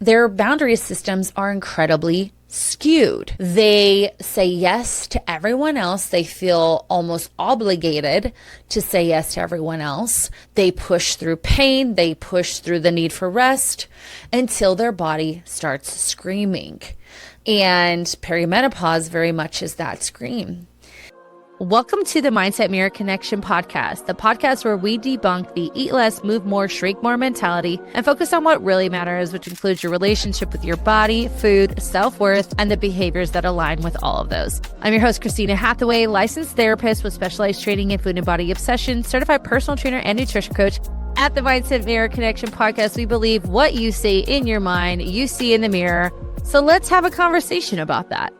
their boundary systems are incredibly skewed. They say yes to everyone else. They feel almost obligated to say yes to everyone else. They push through pain. They push through the need for rest until their body starts screaming. And perimenopause very much is that scream. Welcome to the Mindset Mirror Connection podcast, the podcast where we debunk the eat less, move more, shrink more mentality and focus on what really matters, which includes your relationship with your body, food, self-worth, and the behaviors that align with all of those. I'm your host, Christina Hathaway, licensed therapist with specialized training in food and body obsession, certified personal trainer and nutrition coach. At the Mindset Mirror Connection podcast, we believe what you say in your mind, you see in the mirror. So let's have a conversation about that.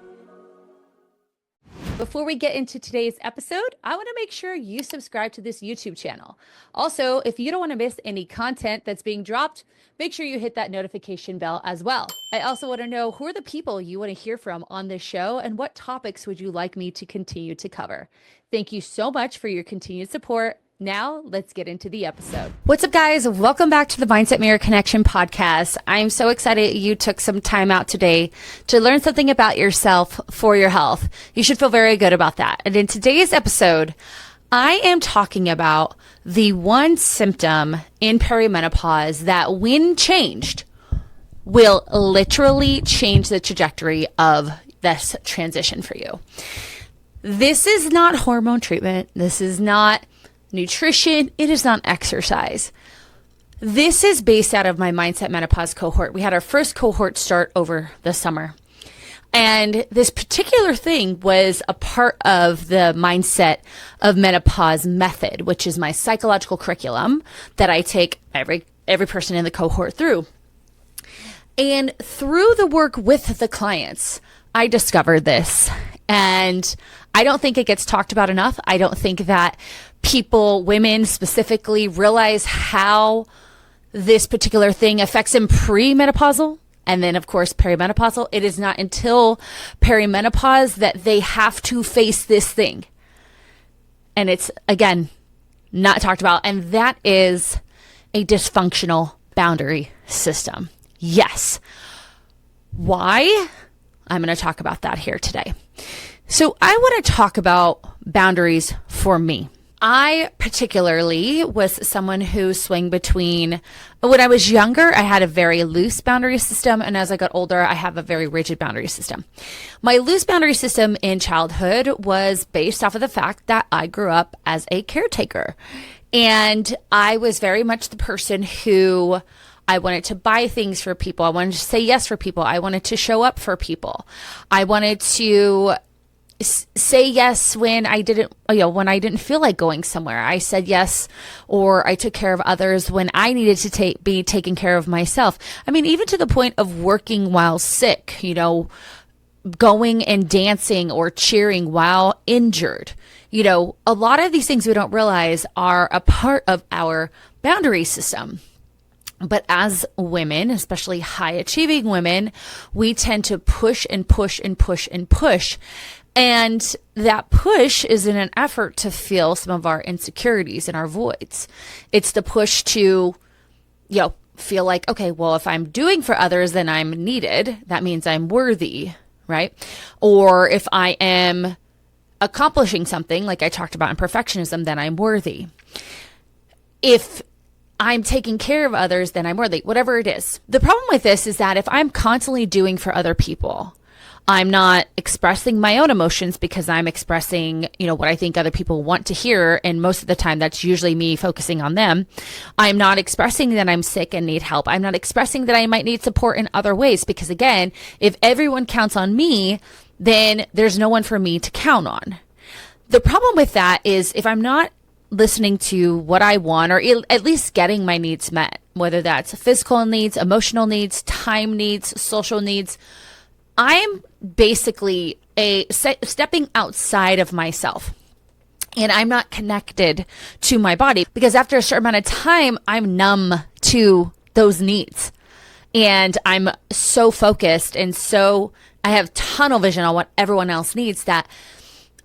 Before we get into today's episode, I want to make sure you subscribe to this YouTube channel. Also, if you don't want to miss any content that's being dropped, make sure you hit that notification bell as well. I also want to know who are the people you want to hear from on this show and what topics would you like me to continue to cover. Thank you so much for your continued support. Now, let's get into the episode. What's up, guys? Welcome back to the Mindset Mirror Connection podcast. I'm so excited you took some time out today to learn something about yourself for your health. You should feel very good about that. And in today's episode, I am talking about the one symptom in perimenopause that, when changed, will literally change the trajectory of this transition for you. This is not hormone treatment. This is not nutrition. It is not exercise. This is based out of my Mindset Menopause cohort. We had our first cohort start over the summer. And this particular thing was a part of the Mindset of Menopause method, which is my psychological curriculum that I take every person in the cohort through. And through the work with the clients, I discovered this. And I don't think it gets talked about enough. I don't think that people, women specifically, realize how this particular thing affects them pre-menopausal and then, of course, perimenopausal. It is not until perimenopause that they have to face this thing. And it's, again, not talked about. And that is a dysfunctional boundary system. Yes. Why? I'm going to talk about that here today. So I want to talk about boundaries for me. I particularly was someone who swung between, when I was younger, I had a very loose boundary system. And as I got older, I have a very rigid boundary system. My loose boundary system in childhood was based off of the fact that I grew up as a caretaker. And I was very much the person who I wanted to buy things for people. I wanted to say yes for people. I wanted to show up for people. I wanted to say yes when I didn't feel like going somewhere. I said yes, or I took care of others when I needed to be taking care of myself. I mean, even to the point of working while sick, going and dancing or cheering while injured. A lot of these things we don't realize are a part of our boundary system. But as women, especially high achieving women, we tend to push and push and push and push. And that push is in an effort to fill some of our insecurities and our voids. It's the push to, feel like, okay, well, if I'm doing for others, then I'm needed. That means I'm worthy, right? Or if I am accomplishing something, like I talked about in perfectionism, then I'm worthy. If I'm taking care of others, then I'm worthy, whatever it is. The problem with this is that if I'm constantly doing for other people, I'm not expressing my own emotions because I'm expressing, what I think other people want to hear. And most of the time, that's usually me focusing on them. I'm not expressing that I'm sick and need help. I'm not expressing that I might need support in other ways because, again, if everyone counts on me, then there's no one for me to count on. The problem with that is if I'm not listening to what I want, or at least getting my needs met, whether that's physical needs, emotional needs, time needs, social needs, I'm basically stepping outside of myself, and I'm not connected to my body because after a certain amount of time, I'm numb to those needs, and I'm so focused and so I have tunnel vision on what everyone else needs that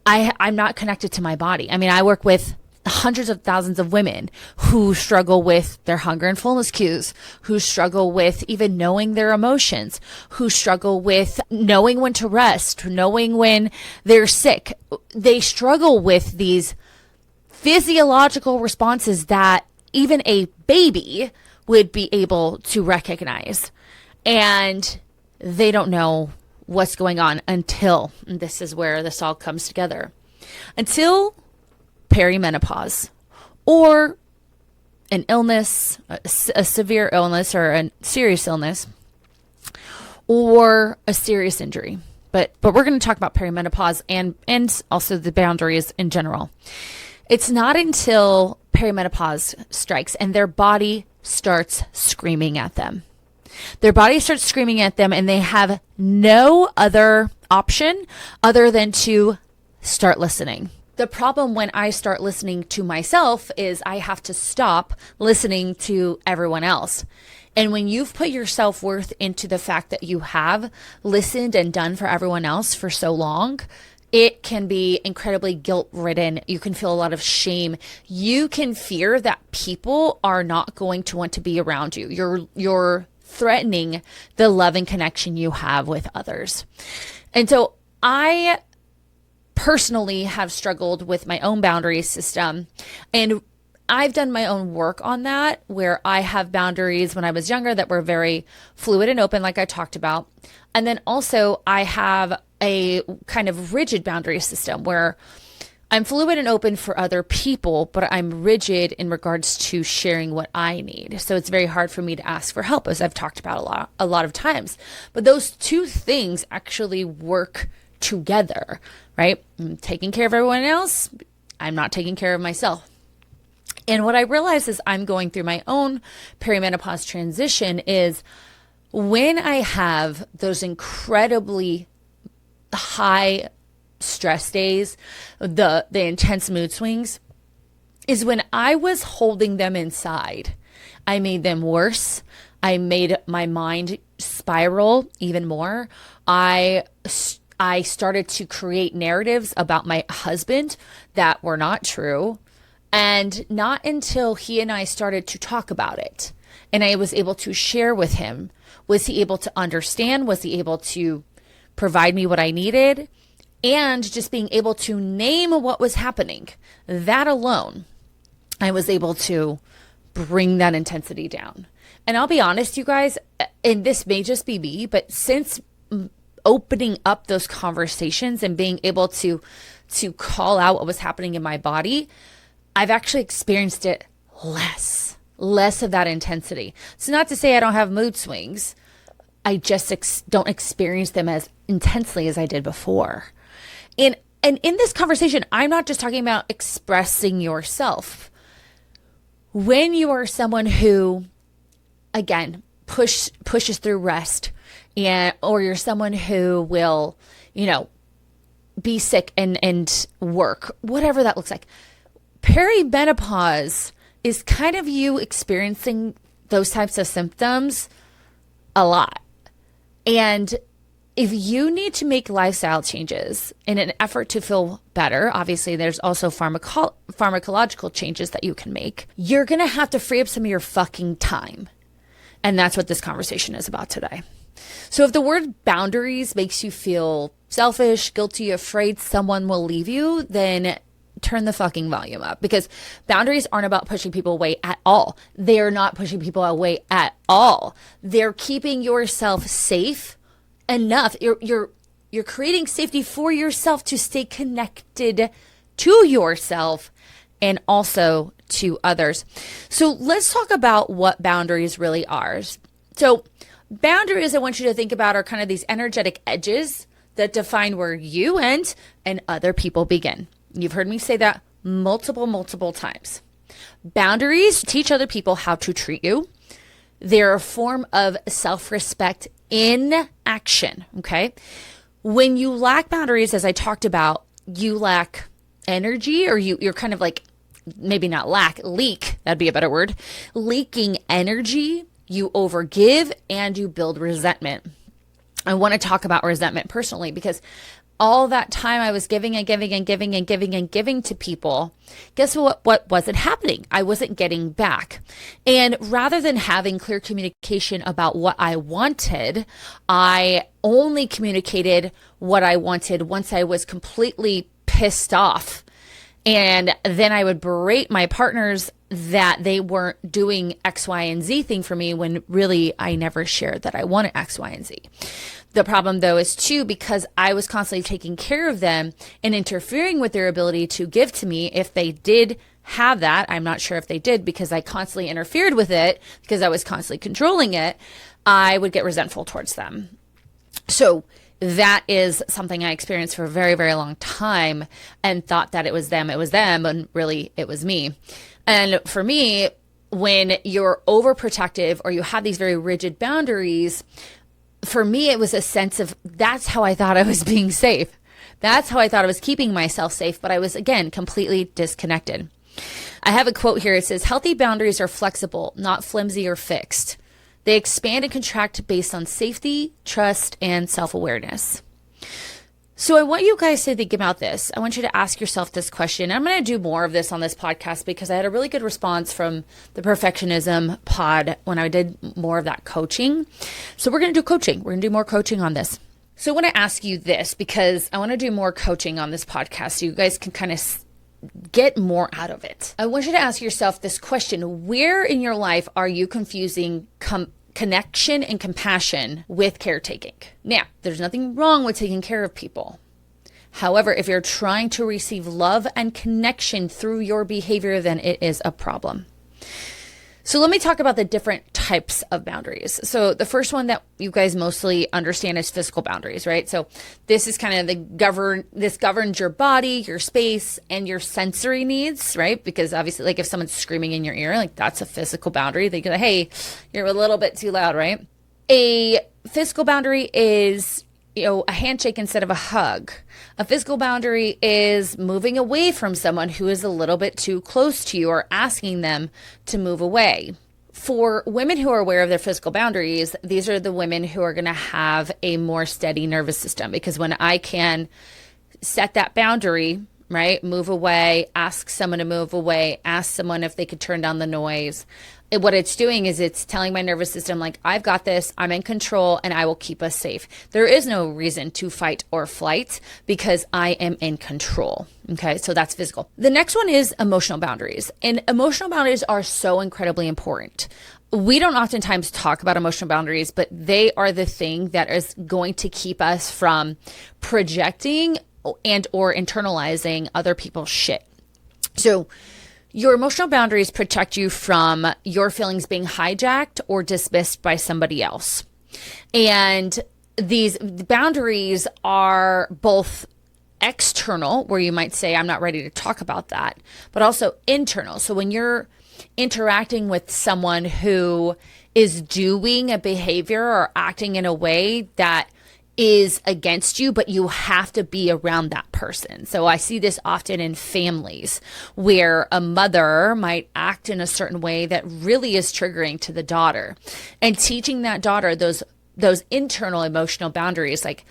I'm not connected to my body. I mean, I work with hundreds of thousands of women who struggle with their hunger and fullness cues, who struggle with even knowing their emotions, who struggle with knowing when to rest, knowing when they're sick. They struggle with these physiological responses that even a baby would be able to recognize. And they don't know what's going on until, and this is where this all comes together, until perimenopause or an illness, a severe illness or a serious illness or a serious injury. But we're going to talk about perimenopause and also the boundaries in general. It's not until perimenopause strikes and their body starts screaming at them. Their body starts screaming at them and they have no other option other than to start listening. The problem when I start listening to myself is I have to stop listening to everyone else. And when you've put your self-worth into the fact that you have listened and done for everyone else for so long, it can be incredibly guilt-ridden. You can feel a lot of shame. You can fear that people are not going to want to be around you. You're threatening the love and connection you have with others. And so I personally have struggled with my own boundary system, and I've done my own work on that, where I have boundaries when I was younger that were very fluid and open, like I talked about. And then also I have a kind of rigid boundary system where I'm fluid and open for other people, but I'm rigid in regards to sharing what I need. So it's very hard for me to ask for help, as I've talked about a lot of times. But those two things actually work together, right? I'm taking care of everyone else. I'm not taking care of myself. And what I realize is I'm going through my own perimenopause transition is when I have those incredibly high stress days, the intense mood swings, is when I was holding them inside. I made them worse. I made my mind spiral even more. I started to create narratives about my husband that were not true. And not until he and I started to talk about it and I was able to share with him, was he able to understand? Was he able to provide me what I needed? And just being able to name what was happening, that alone, I was able to bring that intensity down. And I'll be honest, you guys, and this may just be me, but since opening up those conversations and being able to call out what was happening in my body, I've actually experienced it less of that intensity. It's not to say I don't have mood swings. I just don't experience them as intensely as I did before. And in this conversation, I'm not just talking about expressing yourself. When you are someone who, again, pushes through rest, or you're someone who will, be sick and work, whatever that looks like. Perimenopause is kind of you experiencing those types of symptoms a lot. And if you need to make lifestyle changes in an effort to feel better, obviously there's also pharmacological changes that you can make. You're going to have to free up some of your fucking time. And that's what this conversation is about today. So if the word boundaries makes you feel selfish, guilty, afraid someone will leave you, then turn the fucking volume up, because boundaries aren't about pushing people away at all. They're not pushing people away at all. They're keeping yourself safe enough. You're creating safety for yourself to stay connected to yourself and also to others. So let's talk about what boundaries really are. So boundaries, I want you to think about, are kind of these energetic edges that define where you end and other people begin. You've heard me say that multiple times. Boundaries teach other people how to treat you. They're a form of self-respect in action, okay? When you lack boundaries, as I talked about, you lack energy, or you're kind of like, maybe not lack, leak, that'd be a better word, leaking energy, you overgive, and you build resentment. I want to talk about resentment personally because all that time I was giving and giving and giving and giving and giving to people, guess what wasn't happening? I wasn't getting back. And rather than having clear communication about what I wanted, I only communicated what I wanted once I was completely pissed off. And then I would berate my partners that they weren't doing X, Y, and Z thing for me when really I never shared that I wanted X, Y, and Z. The problem though is too, because I was constantly taking care of them and interfering with their ability to give to me if they did have that. I'm not sure if they did because I constantly interfered with it because I was constantly controlling it. I would get resentful towards them. So that is something I experienced for a very, very long time and thought that it was them, and really it was me. And for me, when you're overprotective or you have these very rigid boundaries, for me, it was a sense of that's how I thought I was being safe. That's how I thought I was keeping myself safe. But I was, again, completely disconnected. I have a quote here. It says, healthy boundaries are flexible, not flimsy or fixed. They expand and contract based on safety, trust, and self-awareness. So I want you guys to think about this. I want you to ask yourself this question. I'm going to do more of this on this podcast because I had a really good response from the perfectionism pod when I did more of that coaching. So we're going to do coaching. We're going to do more coaching on this. So I want to ask you this because I want to do more coaching on this podcast so you guys can kind of get more out of it. I want you to ask yourself this question. Where in your life are you confusing connection and compassion with caretaking? Now, there's nothing wrong with taking care of people. However, if you're trying to receive love and connection through your behavior, then it is a problem. So let me talk about the different types of boundaries. So the first one that you guys mostly understand is physical boundaries, right? So this is kind of this governs your body, your space, and your sensory needs, right? Because obviously, like if someone's screaming in your ear, like that's a physical boundary. They go, hey, you're a little bit too loud, right? A physical boundary is, a handshake instead of a hug. A physical boundary is moving away from someone who is a little bit too close to you or asking them to move away. For women who are aware of their physical boundaries, these are the women who are going to have a more steady nervous system, because when I can set that boundary, right, move away, ask someone to move away, ask someone if they could turn down the noise, what it's doing is it's telling my nervous system, like, I've got this, I'm in control, and I will keep us safe. There is no reason to fight or flight because I am in control. Okay, so that's physical. The next one is emotional boundaries. And emotional boundaries are so incredibly important. We don't oftentimes talk about emotional boundaries, but they are the thing that is going to keep us from projecting and or internalizing other people's shit. So your emotional boundaries protect you from your feelings being hijacked or dismissed by somebody else. And these boundaries are both external, where you might say, I'm not ready to talk about that, but also internal. So when you're interacting with someone who is doing a behavior or acting in a way that is against you, but you have to be around that person. So I see this often in families where a mother might act in a certain way that really is triggering to the daughter, and teaching that daughter those internal emotional boundaries, like,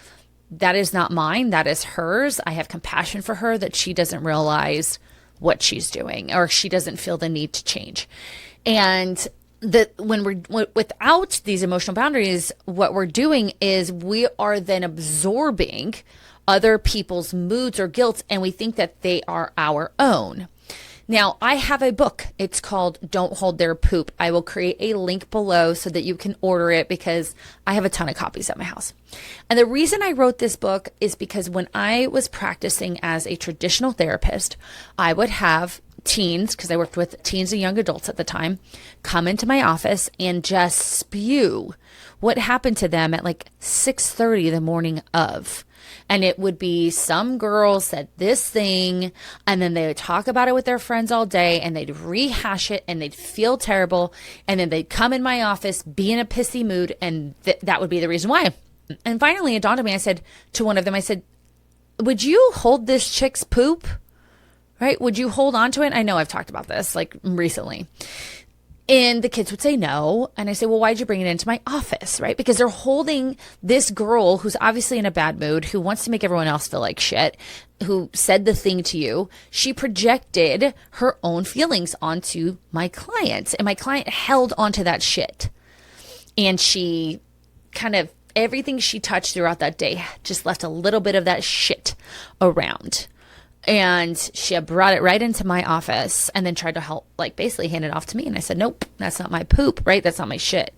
that is not mine, that is hers. I have compassion for her that she doesn't realize what she's doing, or she doesn't feel the need to change. And when we're without these emotional boundaries, what we're doing is we are then absorbing other people's moods or guilt, and we think that they are our own. Now, I have a book. It's called Don't Hold Their Poop. I will create a link below so that you can order it, because I have a ton of copies at my house. And the reason I wrote this book is because when I was practicing as a traditional therapist, I would have teens, because I worked with teens and young adults at the time, come into my office and just spew what happened to them at like 6:30 the morning of. And it would be some girl said this thing, and then they would talk about it with their friends all day, and they'd rehash it, and they'd feel terrible. And then they'd come in my office, be in a pissy mood, and that would be the reason why. And finally, it dawned on me, I said to one of them, I said, would you hold this chick's poop? Right? Would you hold on to it? I know I've talked about this like recently. And the kids would say no. And I say, well, why'd you bring it into my office, right? Because they're holding this girl who's obviously in a bad mood, who wants to make everyone else feel like shit, who said the thing to you. She projected her own feelings onto my client, and my client held onto that shit. And she kind of, everything she touched throughout that day just left a little bit of that shit around. And she brought it right into my office and then tried to help, like basically hand it off to me. And I said, nope, that's not my poop, right? That's not my shit.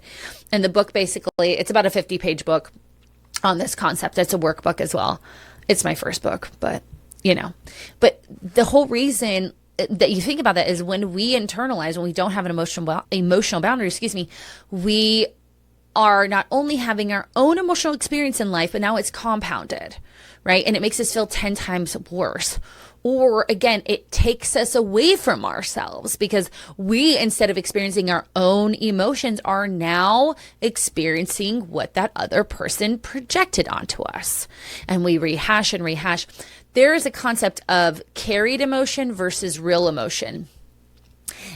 And the book basically, it's about a 50-page book on this concept. It's a workbook as well. It's my first book, but but the whole reason that you think about that is when we internalize, when we don't have an emotional boundary, we are not only having our own emotional experience in life, but now it's compounded, right? And it makes us feel 10 times worse. Or again, it takes us away from ourselves because we, instead of experiencing our own emotions, are now experiencing what that other person projected onto us. And we rehash and rehash. There is a concept of carried emotion versus real emotion.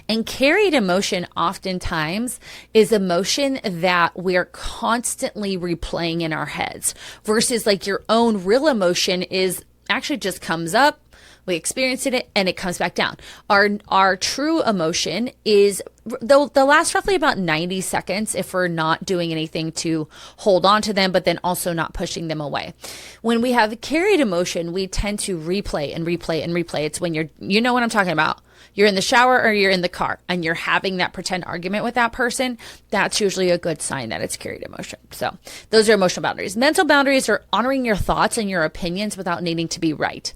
And carried emotion oftentimes is emotion that we're constantly replaying in our heads versus like your own real emotion is actually just comes up, we experience it and it comes back down. Our true emotion is, they'll last roughly about 90 seconds if we're not doing anything to hold on to them, but then also not pushing them away. When we have carried emotion, we tend to replay and replay and replay. It's when you know what I'm talking about. You're in the shower or you're in the car and you're having that pretend argument with that person. That's usually a good sign that it's carried emotion. So those are emotional boundaries. Mental boundaries are honoring your thoughts and your opinions without needing to be right.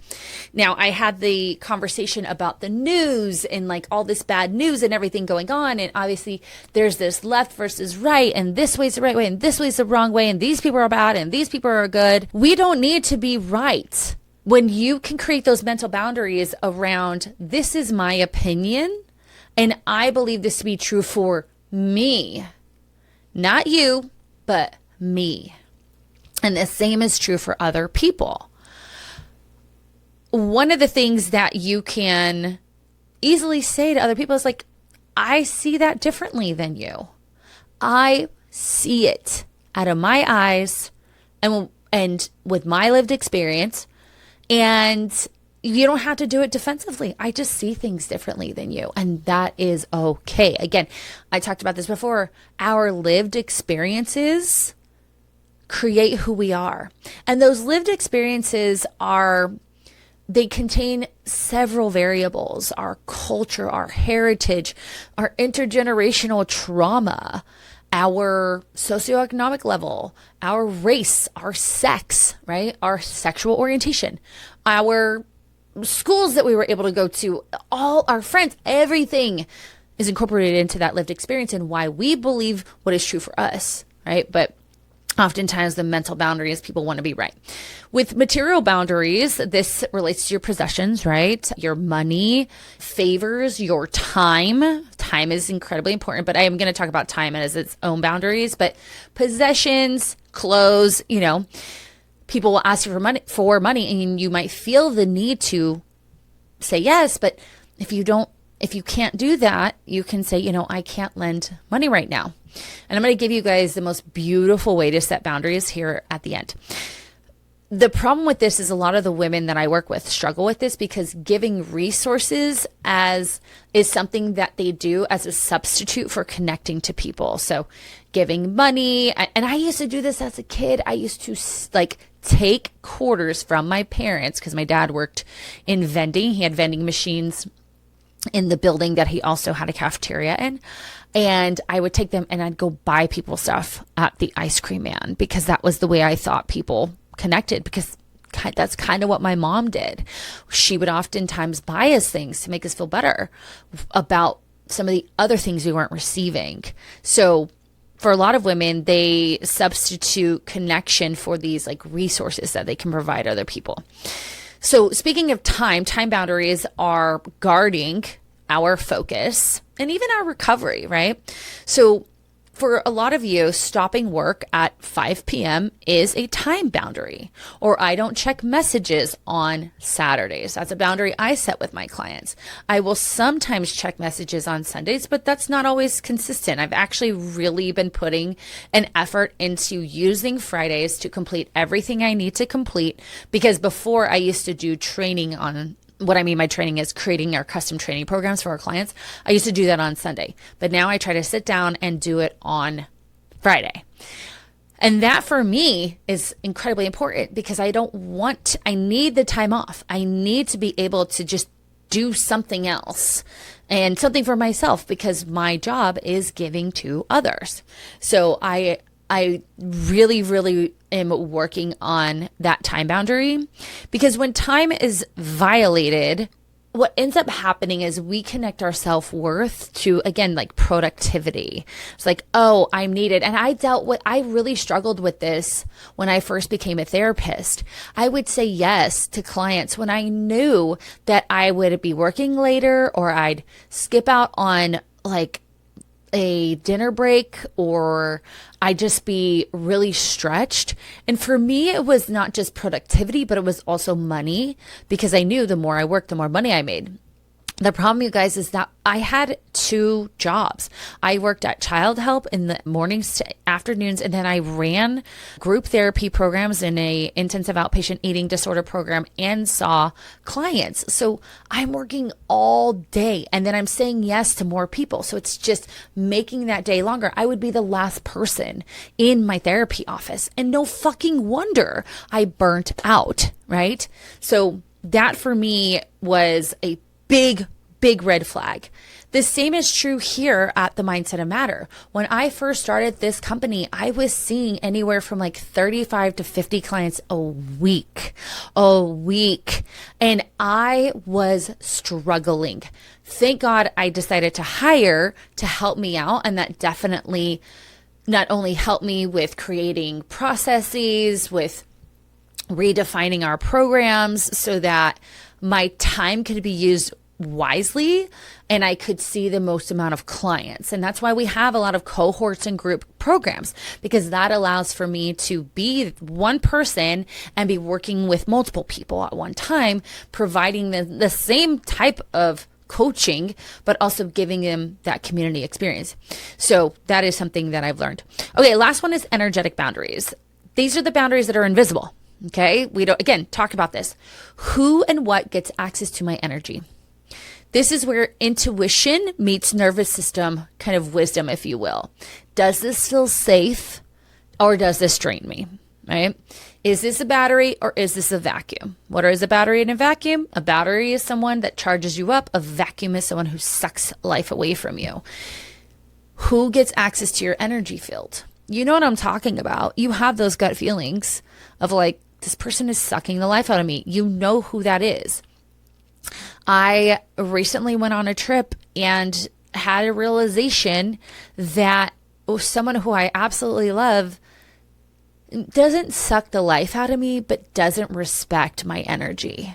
Now, I had the conversation about the news and like all this bad news and everything going on. And obviously there's this left versus right, and this way's the right way and this way's the wrong way, and these people are bad and these people are good. We don't need to be right. When you can create those mental boundaries around, this is my opinion, and I believe this to be true for me, not you, but me. And the same is true for other people. One of the things that you can easily say to other people is like, I see that differently than you. I see it out of my eyes and with my lived experience. And you don't have to do it defensively. I just see things differently than you. And that is okay. Again, I talked about this before. Our lived experiences create who we are. And those lived experiences they contain several variables: our culture, our heritage, our intergenerational trauma, our socioeconomic level, our race, our sex, right? Our sexual orientation, our schools that we were able to go to, all our friends, everything is incorporated into that lived experience and why we believe what is true for us, right? But oftentimes the mental boundaries, people want to be right. With material boundaries, this relates to your possessions, right? Your money, favors, your time. Time is incredibly important, but I am going to talk about time as its own boundaries. But possessions, clothes, people will ask you for money and you might feel the need to say yes, but if you can't do that, you can say, I can't lend money right now. And I'm going to give you guys the most beautiful way to set boundaries here at the end. The problem with this is a lot of the women that I work with struggle with this because giving resources is something that they do as a substitute for connecting to people. So giving money, and I used to do this as a kid. I used to take quarters from my parents because my dad worked in vending. He had vending machines in the building that he also had a cafeteria in. And I would take them and I'd go buy people stuff at the ice cream man because that was the way I thought people connected, because that's kind of what my mom did. She would oftentimes buy us things to make us feel better about some of the other things we weren't receiving. So for a lot of women, they substitute connection for these resources that they can provide other people. So speaking of time boundaries are guarding our focus and even our recovery, right? So for a lot of you, stopping work at 5 p.m. is a time boundary, or I don't check messages on Saturdays. That's a boundary I set with my clients. I will sometimes check messages on Sundays, but that's not always consistent. I've actually really been putting an effort into using Fridays to complete everything I need to complete, because before I used to do training on what I mean by training is creating our custom training programs for our clients. I used to do that on Sunday, but now I try to sit down and do it on Friday. And that for me is incredibly important, because I need the time off. I need to be able to just do something else and something for myself, because my job is giving to others. So I really, really am working on that time boundary, because when time is violated, what ends up happening is we connect our self-worth to, again, like productivity. It's like, oh, I'm needed. And I really struggled with this when I first became a therapist. I would say yes to clients when I knew that I would be working later, or I'd skip out on like a dinner break, or I just be really stretched. And for me, it was not just productivity, but it was also money, because I knew the more I worked, the more money I made. The problem, you guys, is that I had 2 jobs. I worked at Child Help in the mornings to afternoons, and then I ran group therapy programs in a intensive outpatient eating disorder program and saw clients. So I'm working all day, and then I'm saying yes to more people. So it's just making that day longer. I would be the last person in my therapy office, and no fucking wonder I burnt out, right? So that for me was a big red flag. The same is true here at the Mindset of Matter. When I first started this company, I was seeing anywhere from like 35 to 50 clients a week. And I was struggling. Thank God I decided to hire to help me out. And that definitely not only helped me with creating processes, with redefining our programs so that my time could be used wisely and I could see the most amount of clients. And that's why we have a lot of cohorts and group programs, because that allows for me to be one person and be working with multiple people at one time, providing the same type of coaching, but also giving them that community experience. So that is something that I've learned. Okay, last one is energetic boundaries. These are the boundaries that are invisible. Okay, we don't, again, talk about this. Who and what gets access to my energy? This is where intuition meets nervous system kind of wisdom, if you will. Does this feel safe, or does this drain me, right? Is this a battery, or is this a vacuum? What is a battery and a vacuum? A battery is someone that charges you up. A vacuum is someone who sucks life away from you. Who gets access to your energy field? You know what I'm talking about. You have those gut feelings of like, this person is sucking the life out of me. You know who that is. I recently went on a trip and had a realization that someone who I absolutely love doesn't suck the life out of me, but doesn't respect my energy.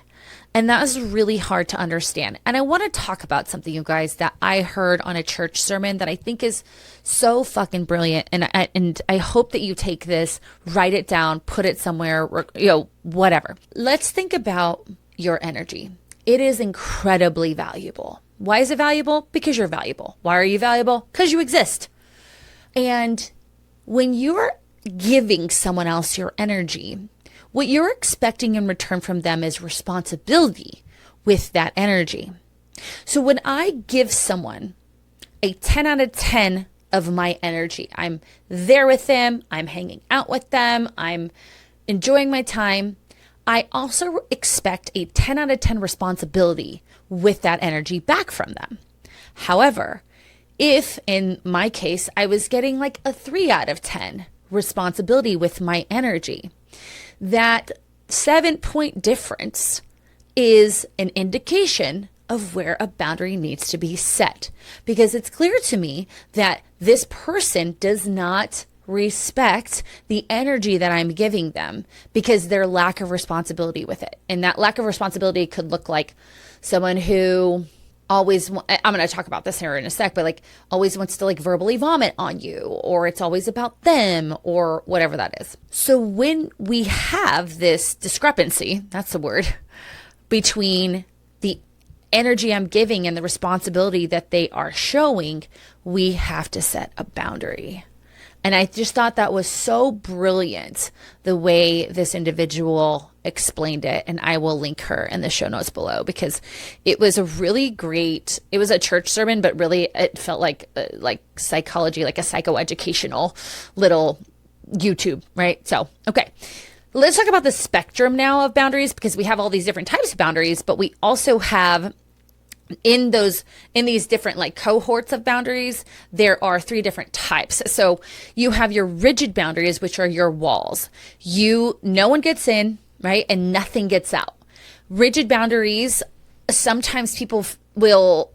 And that was really hard to understand. And I want to talk about something, you guys, that I heard on a church sermon that I think is so fucking brilliant. And I hope that you take this, write it down, put it somewhere, whatever. Let's think about your energy. It is incredibly valuable. Why is it valuable? Because you're valuable. Why are you valuable? Because you exist. And when you're giving someone else your energy, what you're expecting in return from them is responsibility with that energy. So when I give someone a 10 out of 10 of my energy, I'm there with them, I'm hanging out with them, I'm enjoying my time, I also expect a 10 out of 10 responsibility with that energy back from them. However, if in my case, I was getting like a 3 out of 10 responsibility with my energy, that 7-point difference is an indication of where a boundary needs to be set, because it's clear to me that this person does not respect the energy that I'm giving them because their lack of responsibility with it. And that lack of responsibility could look like someone who always, I'm going to talk about this here in a sec, but like always wants to like verbally vomit on you, or it's always about them, or whatever that is. So when we have this discrepancy, that's the word, between the energy I'm giving and the responsibility that they are showing, we have to set a boundary. And I just thought that was so brilliant, the way this individual explained it. And I will link her in the show notes below, because it was a really great, it was a church sermon, but really it felt like psychology, like a psychoeducational little YouTube, right? So, okay. Let's talk about the spectrum now of boundaries, because we have all these different types of boundaries, but we also have in these different like cohorts of boundaries, there are 3 different types. So you have your rigid boundaries, which are your walls. No one gets in, right? And nothing gets out. Rigid boundaries, sometimes people will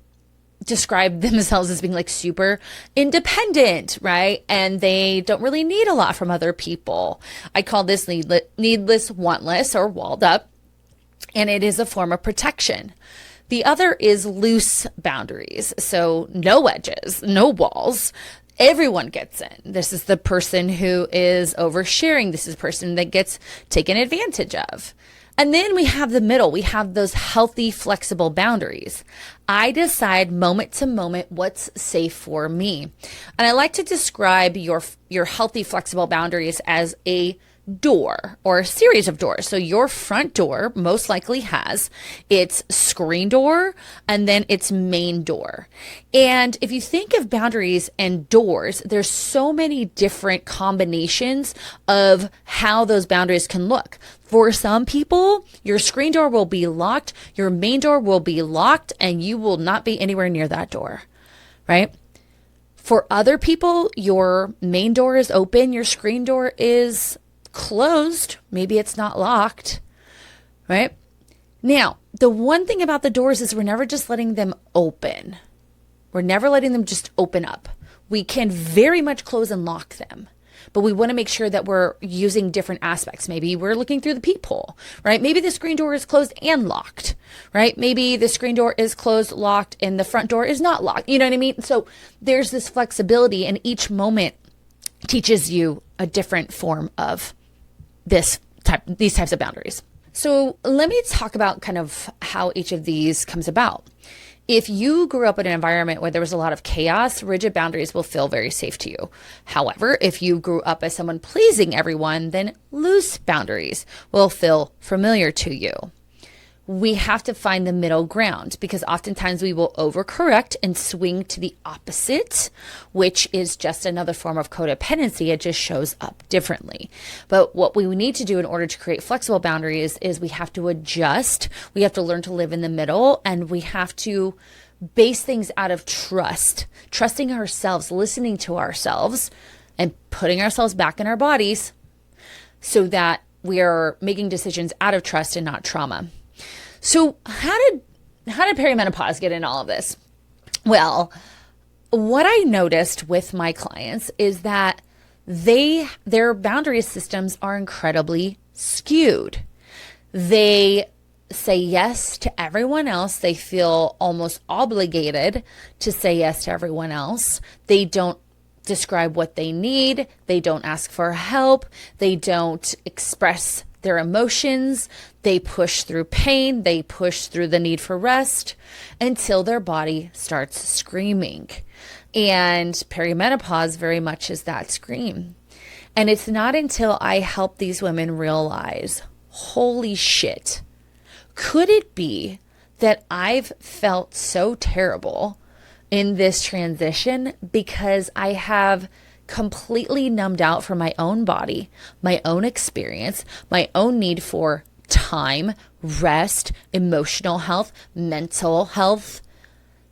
describe themselves as being like super independent, right? And they don't really need a lot from other people. I call this needless, wantless, or walled up. And it is a form of protection. The other is loose boundaries. So no edges, no walls. Everyone gets in. This is the person who is oversharing. This is the person that gets taken advantage of. And then we have the middle. We have those healthy, flexible boundaries. I decide moment to moment what's safe for me. And I like to describe your healthy, flexible boundaries as a door or a series of doors. So your front door most likely has its screen door and then its main door. And if you think of boundaries and doors, there's so many different combinations of how those boundaries can look. For some people, your screen door will be locked, your main door will be locked, and you will not be anywhere near that door, right? For other people, your main door is open, your screen door is closed. Maybe it's not locked, right? Now, the one thing about the doors is we're never just letting them open. We're never letting them just open up. We can very much close and lock them, but we want to make sure that we're using different aspects. Maybe we're looking through the peephole, right? Maybe the screen door is closed and locked, right? Maybe the screen door is closed, locked, and the front door is not locked. You know what I mean? So there's this flexibility, and each moment teaches you a different form of these types of boundaries. So let me talk about kind of how each of these comes about. If you grew up in an environment where there was a lot of chaos, rigid boundaries will feel very safe to you. However, if you grew up as someone pleasing everyone, then loose boundaries will feel familiar to you. We have to find the middle ground, because oftentimes we will overcorrect and swing to the opposite, which is just another form of codependency. It just shows up differently. But what we need to do in order to create flexible boundaries is we have to adjust. We have to learn to live in the middle, and we have to base things out of trust, trusting ourselves, listening to ourselves, and putting ourselves back in our bodies so that we are making decisions out of trust and not trauma. So how did perimenopause get in all of this? Well, what I noticed with my clients is that their boundary systems are incredibly skewed. They say yes to everyone else. They feel almost obligated to say yes to everyone else. They don't describe what they need. They don't ask for help. They don't express their emotions. They push through pain. They push through the need for rest until their body starts screaming. And perimenopause very much is that scream. And it's not until I help these women realize, holy shit, could it be that I've felt so terrible in this transition because I have completely numbed out from my own body, my own experience, my own need for time, rest, emotional health, mental health,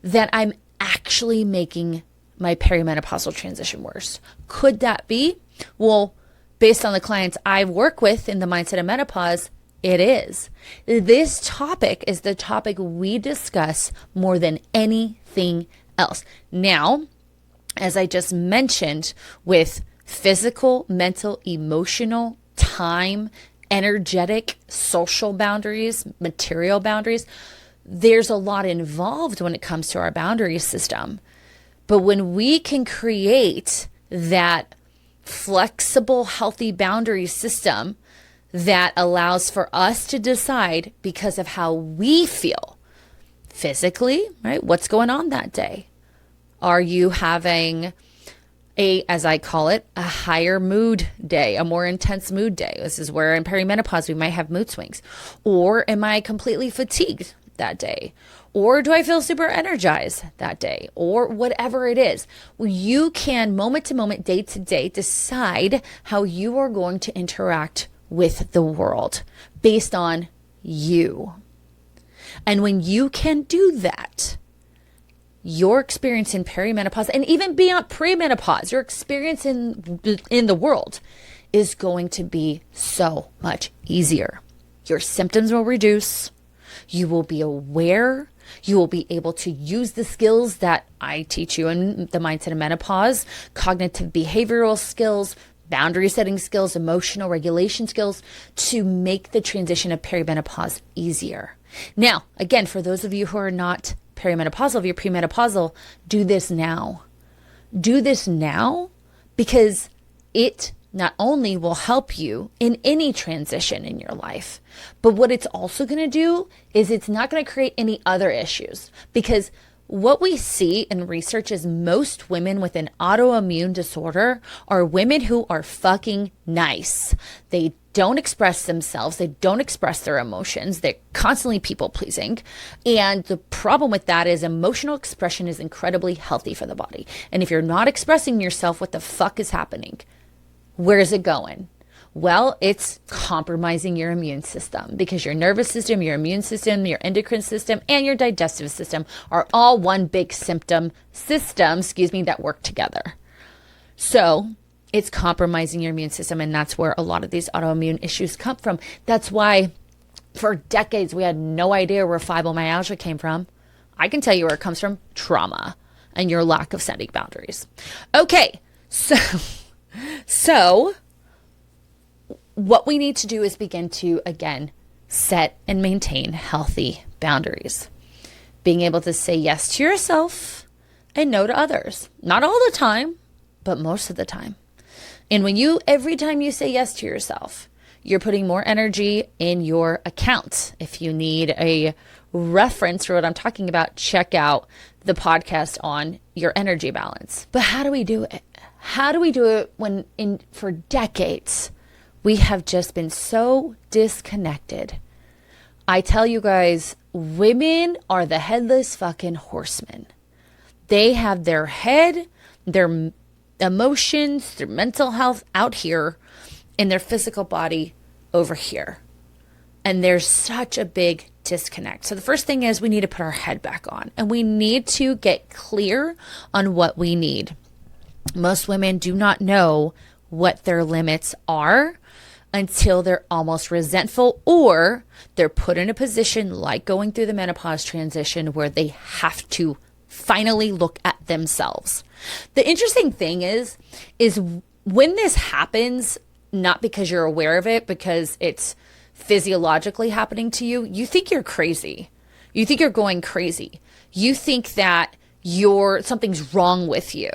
that I'm actually making my perimenopausal transition worse. Could that be? Well, based on the clients I work with in the mindset of menopause, it is. This topic is the topic we discuss more than anything else. Now, as I just mentioned, with physical, mental, emotional, time, energetic, social boundaries, material boundaries, there's a lot involved when it comes to our boundary system. But when we can create that flexible, healthy boundary system that allows for us to decide because of how we feel physically, right? What's going on that day? Are you having as I call it, a higher mood day, a more intense mood day? This is where in perimenopause, we might have mood swings. Or am I completely fatigued that day? Or do I feel super energized that day? Or whatever it is. You can moment to moment, day to day, decide how you are going to interact with the world based on you. And when you can do that, your experience in perimenopause and even beyond premenopause, your experience in the world is going to be so much easier. Your symptoms will reduce. You will be aware. You will be able to use the skills that I teach you in the Mindset of Menopause, cognitive behavioral skills, boundary setting skills, emotional regulation skills, to make the transition of perimenopause easier. Now, again, for those of you who are not perimenopausal, if you're premenopausal, do this now. Do this now because it not only will help you in any transition in your life, but what it's also going to do is it's not going to create any other issues, because what we see in research is most women with an autoimmune disorder are women who are fucking nice. They don't express themselves. They don't express their emotions. They're constantly people pleasing. And the problem with that is emotional expression is incredibly healthy for the body. And if you're not expressing yourself, what the fuck is happening? Where is it going? Well, it's compromising your immune system, because your nervous system, your immune system, your endocrine system, and your digestive system are all one big system, that work together. So it's compromising your immune system, and that's where a lot of these autoimmune issues come from. That's why for decades we had no idea where fibromyalgia came from. I can tell you where it comes from: trauma and your lack of setting boundaries. Okay, so what we need to do is begin to, again, set and maintain healthy boundaries. Being able to say yes to yourself and no to others. Not all the time, but most of the time. And every time you say yes to yourself, you're putting more energy in your account. If you need a reference for what I'm talking about, check out the podcast on your energy balance. But how do we do it? How do we do it when for decades, we have just been so disconnected? I tell you guys, women are the headless fucking horsemen. They have their head, their emotions, their mental health out here, and their physical body over here. And there's such a big disconnect. So the first thing is we need to put our head back on, and we need to get clear on what we need. Most women do not know what their limits are until they're almost resentful, or they're put in a position like going through the menopause transition where they have to finally look at themselves. The interesting thing is when this happens, not because you're aware of it, because it's physiologically happening to you, you think you're crazy. You think you're going crazy. You think that something's wrong with you,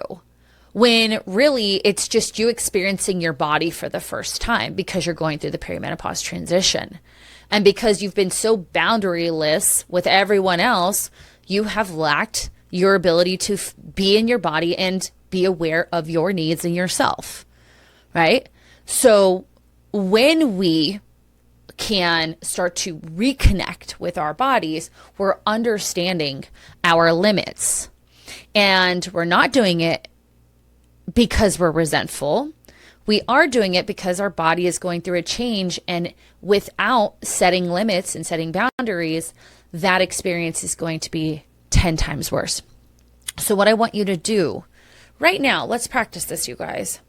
when really it's just you experiencing your body for the first time because you're going through the perimenopause transition. And because you've been so boundaryless with everyone else, you have lacked your ability to be in your body and be aware of your needs and yourself, right? So when we can start to reconnect with our bodies, we're understanding our limits. And we're not doing it because we're resentful. We are doing it because our body is going through a change, and without setting limits and setting boundaries, that experience is going to be 10 times worse. So what I want you to do right now, let's practice this, you guys.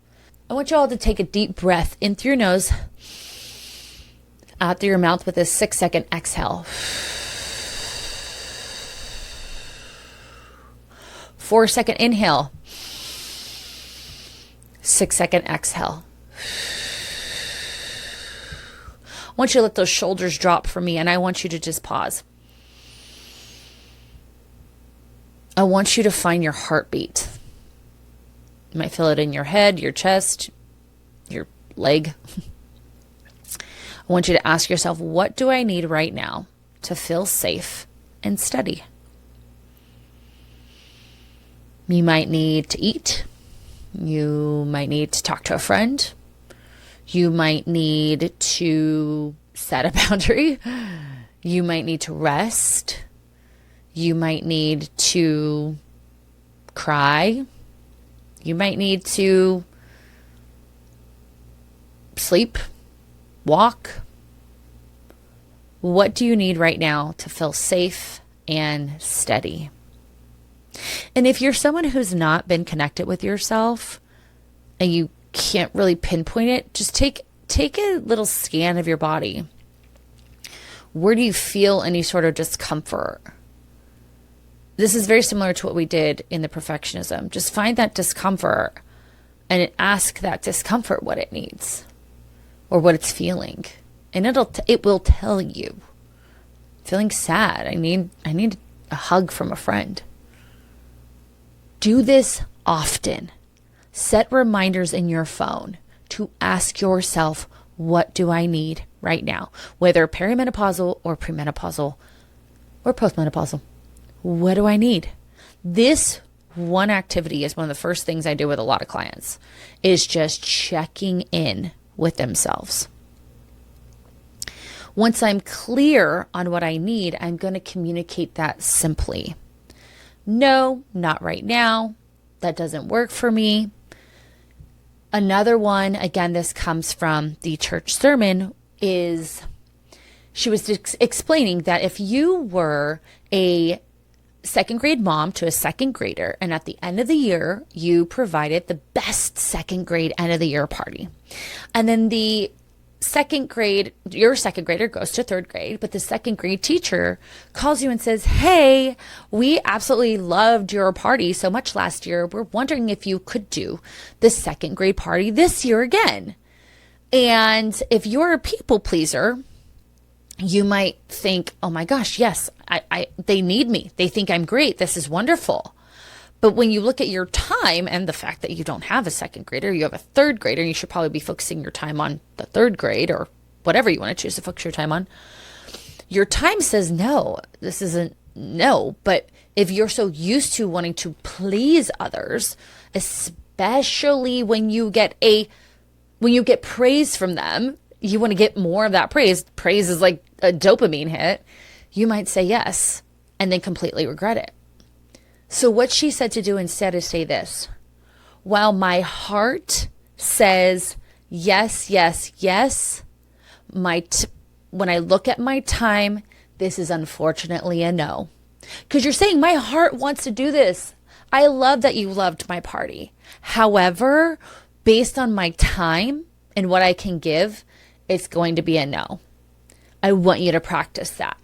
I want you all to take a deep breath in through your nose, out through your mouth with a 6-second exhale. 4-second inhale. 6-second exhale. I want you to let those shoulders drop for me, and I want you to just pause. I want you to find your heartbeat. You might feel it in your head, your chest, your leg. I want you to ask yourself, what do I need right now to feel safe and steady? You might need to eat. You might need to talk to a friend. You might need to set a boundary. You might need to rest. You might need to cry. You might need to sleep, walk. What do you need right now to feel safe and steady? And if you're someone who's not been connected with yourself and you can't really pinpoint it, just take a little scan of your body. Where do you feel any sort of discomfort? This is very similar to what we did in the perfectionism. Just find that discomfort and ask that discomfort what it needs or what it's feeling. And it will tell you. Feeling sad. I need a hug from a friend. Do this often. Set reminders in your phone to ask yourself, what do I need right now? Whether perimenopausal or premenopausal or postmenopausal. What do I need? This one activity is one of the first things I do with a lot of clients, is just checking in with themselves. Once I'm clear on what I need, I'm going to communicate that simply. No, not right now. That doesn't work for me. Another one, again, this comes from the church sermon, is she was explaining that if you were a second grade mom to a second grader, and at the end of the year, you provided the best second grade end of the year party. And then your second grader goes to third grade, but the second grade teacher calls you and says, hey, we absolutely loved your party so much last year. We're wondering if you could do the second grade party this year again. And if you're a people pleaser, you might think, oh my gosh, yes, they need me. They think I'm great. This is wonderful. But when you look at your time and the fact that you don't have a second grader, you have a third grader, you should probably be focusing your time on the third grade or whatever you want to choose to focus your time on. Your time says no, this isn't no. But if you're so used to wanting to please others, especially when you get praise from them, you want to get more of that praise. Praise is like a dopamine hit. You might say yes and then completely regret it. So what she said to do instead is say this: while my heart says yes, yes, yes, when I look at my time, this is unfortunately a no. Because you're saying my heart wants to do this. I love that you loved my party. However, based on my time and what I can give, it's going to be a no. I want you to practice that.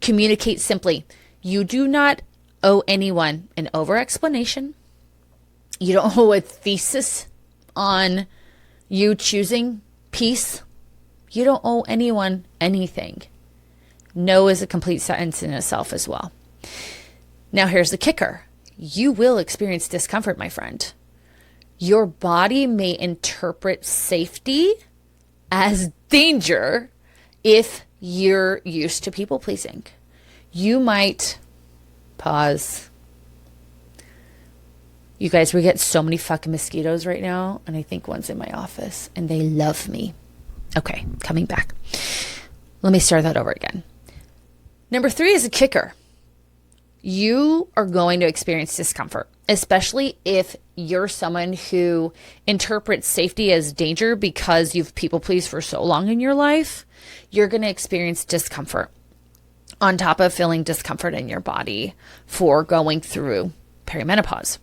Communicate simply. You do not owe anyone an over-explanation. You don't owe a thesis on you choosing peace. You don't owe anyone anything. No is a complete sentence in itself as well. Now here's the kicker. You will experience discomfort, my friend. Your body may interpret safety as danger if you're used to people pleasing. You might pause. You guys, we get so many fucking mosquitoes right now, and I think one's in my office, and they love me. Okay, coming back. Let me start that over again. Number 3 is a kicker. You are going to experience discomfort, especially if you're someone who interprets safety as danger because you've people pleased for so long in your life. You're going to experience discomfort on top of feeling discomfort in your body for going through perimenopause.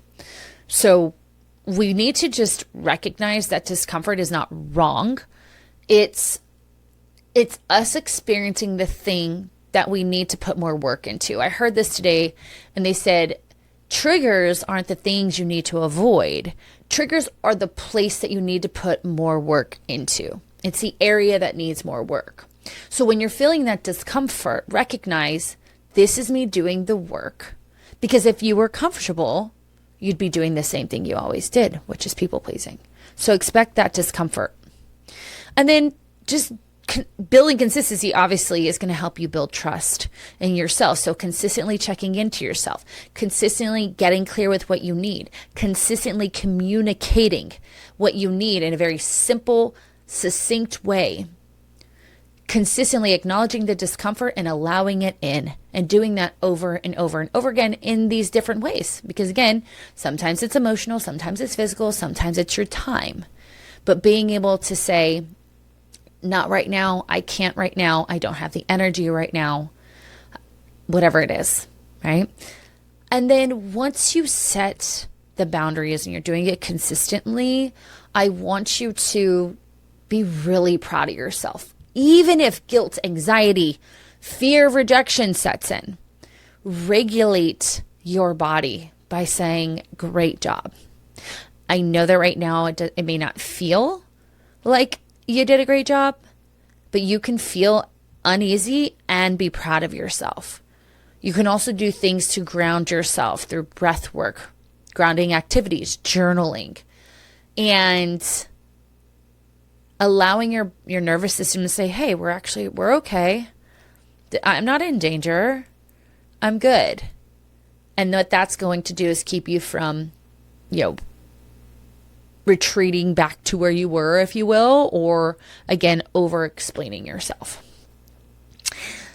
So we need to just recognize that discomfort is not wrong. It's us experiencing the thing that we need to put more work into. I heard this today, and they said triggers aren't the things you need to avoid. Triggers are the place that you need to put more work into. It's the area that needs more work. So when you're feeling that discomfort, recognize this is me doing the work Because if you were comfortable, you'd be doing the same thing you always did, which is people pleasing. So expect that discomfort. And then just building consistency obviously is going to help you build trust in yourself. So consistently checking into yourself, consistently getting clear with what you need, consistently communicating what you need in a very simple, succinct way, consistently acknowledging the discomfort and allowing it in, and doing that over and over and over again in these different ways. Because again, sometimes it's emotional, sometimes it's physical, sometimes it's your time. But being able to say, not right now, I can't right now, I don't have the energy right now, whatever it is, right? And then once you set the boundaries and you're doing it consistently, I want you to be really proud of yourself. Even if guilt, anxiety, fear of rejection sets in, regulate your body by saying, great job. I know that right now it may not feel like you did a great job, but you can feel uneasy and be proud of yourself. You can also do things to ground yourself through breath work, grounding activities, journaling, and allowing your nervous system to say, hey, we're okay. I'm not in danger. I'm good. And what that's going to do is keep you from, retreating back to where you were, if you will, or again, over explaining yourself.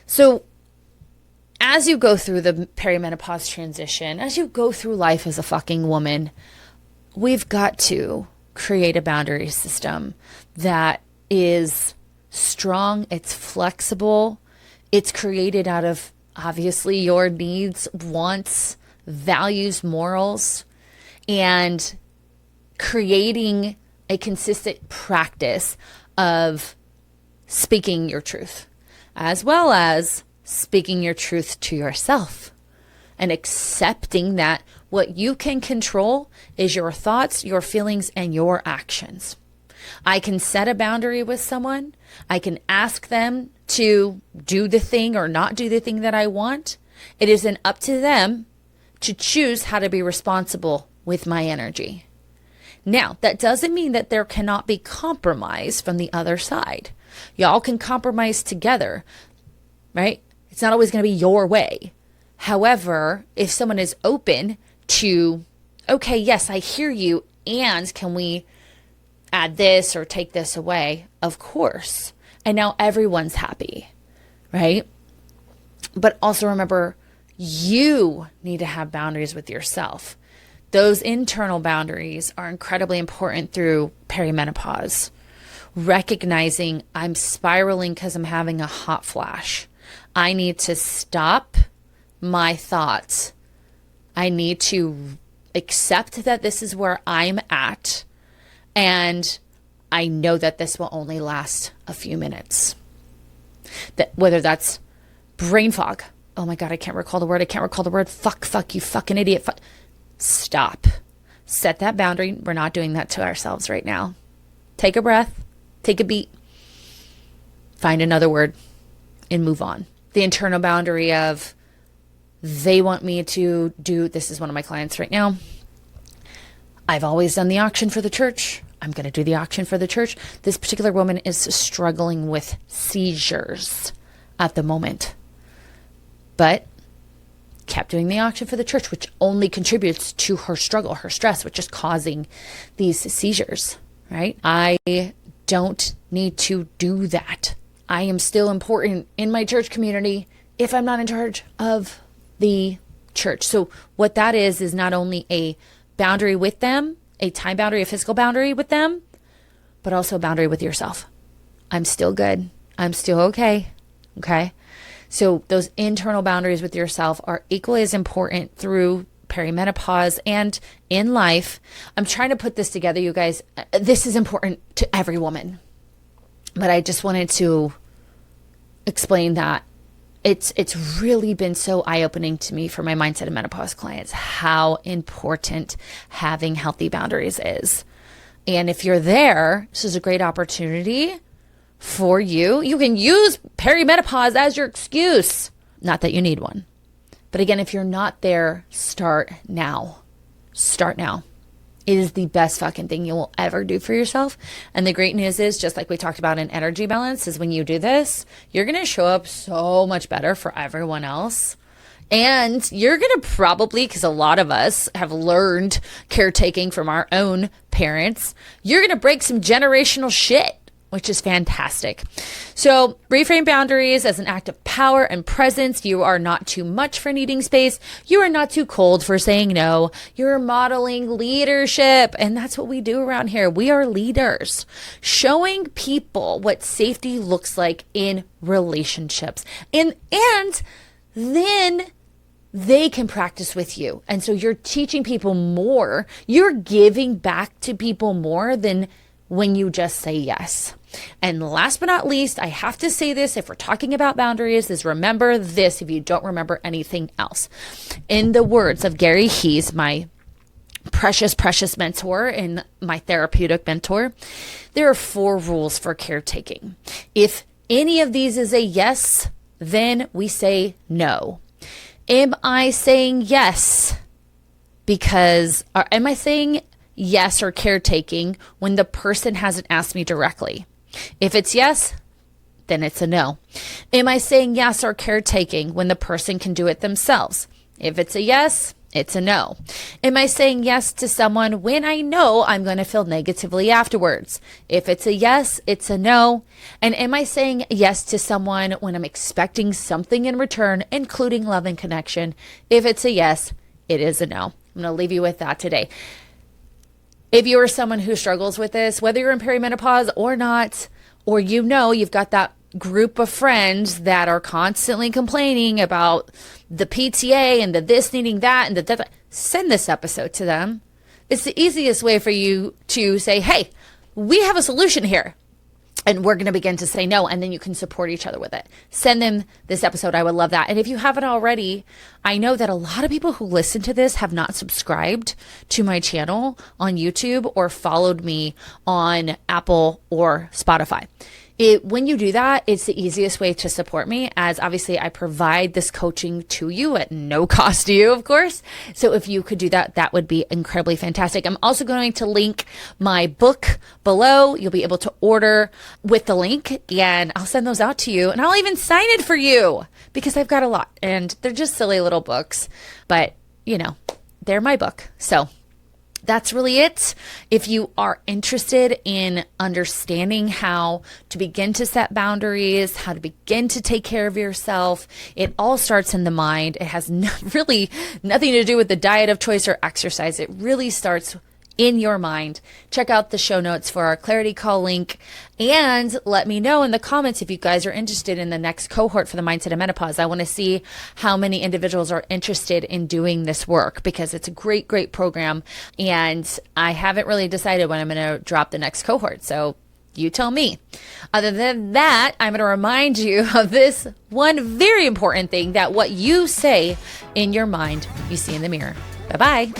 So as you go through the perimenopause transition, as you go through life as a fucking woman, we've got to create a boundary system that is strong, it's flexible, it's created out of obviously your needs, wants, values, morals, and creating a consistent practice of speaking your truth, as well as speaking your truth to yourself and accepting that what you can control is your thoughts, your feelings, and your actions. I can set a boundary with someone. I can ask them to do the thing or not do the thing that I want. It is then up to them to choose how to be responsible with my energy. Now, that doesn't mean that there cannot be compromise from the other side. Y'all can compromise together, right? It's not always going to be your way. However, if someone is open to, okay, yes, I hear you, and can we add this or take this away? Of course. And now everyone's happy, right? But also remember, you need to have boundaries with yourself. Those internal boundaries are incredibly important through perimenopause. Recognizing I'm spiraling because I'm having a hot flash. I need to stop my thoughts. I need to accept that this is where I'm at, and I know that this will only last a few minutes. That whether that's brain fog. Oh my God, I can't recall the word. Fuck, you fucking idiot. Fuck. Stop. Set that boundary. We're not doing that to ourselves right now. Take a breath. Take a beat. Find another word and move on. The internal boundary of they want me to do, this is one of my clients right now. I've always done the auction for the church. I'm going to do the auction for the church. This particular woman is struggling with seizures at the moment, but kept doing the auction for the church, which only contributes to her struggle, her stress, which is causing these seizures, right? I don't need to do that. I am still important in my church community if I'm not in charge of the church. So what that is not only a boundary with them, a time boundary, a physical boundary with them, but also a boundary with yourself. I'm still good. I'm still okay. Okay. So those internal boundaries with yourself are equally as important through perimenopause and in life. I'm trying to put this together, you guys. This is important to every woman, but I just wanted to explain that it's really been so eye-opening to me for my mindset and menopause clients, how important having healthy boundaries is. And if you're there, this is a great opportunity for you. You can use perimenopause as your excuse. Not that you need one, But again, if you're not there, start now. Start now. It is the best fucking thing you will ever do for yourself. And the great news is, just like we talked about in energy balance, is when you do this, you're going to show up so much better for everyone else. And you're going to probably, because a lot of us have learned caretaking from our own parents, you're going to break some generational shit, which is fantastic. So reframe boundaries as an act of power and presence. You are not too much for needing space. You are not too cold for saying no. You're modeling leadership. And that's what we do around here. We are leaders, showing people what safety looks like in relationships. And then they can practice with you. And so you're teaching people more. You're giving back to people more than when you just say yes. And last but not least, I have to say this, if we're talking about boundaries, is remember this if you don't remember anything else. In the words of Gary Hees, my precious, precious mentor and my therapeutic mentor, there are 4 rules for caretaking. If any of these is a yes, then we say no. Am I saying yes am I saying yes or caretaking when the person hasn't asked me directly? If it's yes, then it's a no. Am I saying yes or caretaking when the person can do it themselves? If it's a yes, it's a no. Am I saying yes to someone when I know I'm going to feel negatively afterwards? If it's a yes, it's a no. And am I saying yes to someone when I'm expecting something in return, including love and connection? If it's a yes, it is a no. I'm going to leave you with that today. If you are someone who struggles with this, whether you're in perimenopause or not, or you've got that group of friends that are constantly complaining about the PTA and the this needing that and the that, send this episode to them. It's the easiest way for you to say, hey, we have a solution here. And we're going to begin to say no, and then you can support each other with it. Send them this episode. I would love that. And if you haven't already, I know that a lot of people who listen to this have not subscribed to my channel on YouTube or followed me on Apple or Spotify. When you do that, it's the easiest way to support me, as obviously I provide this coaching to you at no cost to you, of course. So if you could do that, that would be incredibly fantastic. I'm also going to link my book below. You'll be able to order with the link, and I'll send those out to you, and I'll even sign it for you because I've got a lot, and they're just silly little books, but they're my book. So that's really it. If you are interested in understanding how to begin to set boundaries, how to begin to take care of yourself, it all starts in the mind. It has really nothing to do with the diet of choice or exercise. It really starts in your mind. Check out the show notes for our Clarity Call link, and let me know in the comments if you guys are interested in the next cohort for the Mindset of Menopause. I want to see how many individuals are interested in doing this work, because it's a great, great program, and I haven't really decided when I'm going to drop the next cohort. So you tell me. Other than that, I'm going to remind you of this one very important thing, that what you say in your mind, you see in the mirror. Bye-bye.